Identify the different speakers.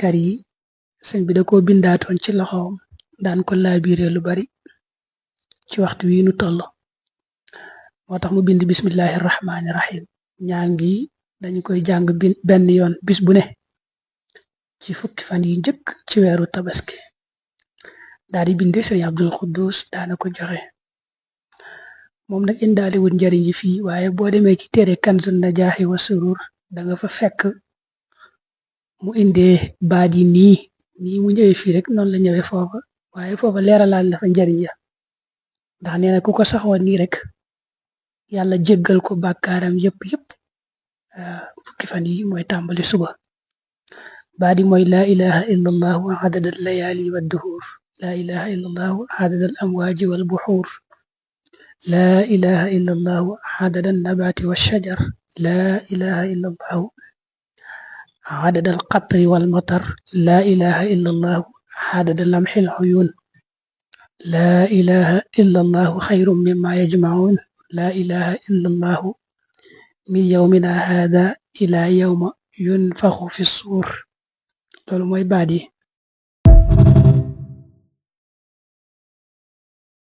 Speaker 1: kar yi sëñ bi da ko bindaatoon ci loxoom daan ko laabiré lu bari ci waxtu wi nu toll moo tax mu bind bismillahi rahmaani rahim ñaan gi dañu koy jàng benn yoon bis bu ne ci fukki fan yi njëkk ci weeru tabaski daal di bind sëñ Abdul Xuddus daana ko joxe moom nag indaale wut njariñ yi fii waaye boo demee ci téere Kanzun Najaahi wa Surur da nga fa fekk mu indee baat yi nii mu ñëwee fii rek noonu la ñëwee foofa waaye foofa leeralaal dafa njariñ ya ndax nee na ku ko saxoon nii rek yàlla jéggal ko bàkkaaram yëpp fukki fan yi mooy tàmbali suba baat yi mooy laa ilaha illa allahu adada al layaali wa duhur laa ilaha illa allahu adada al amwaaji wal buxuur laa ilaha illa allahu adada al nabaati wa shajar laa ilaha illa allahu عدد القطر والمطر لا إله إلا الله عدد لمح العيون لا إله إلا الله خير مما يجمعون لا إله إلا الله من يومنا هذا إلى يوم ينفخ في الصور loolu mooy baat yi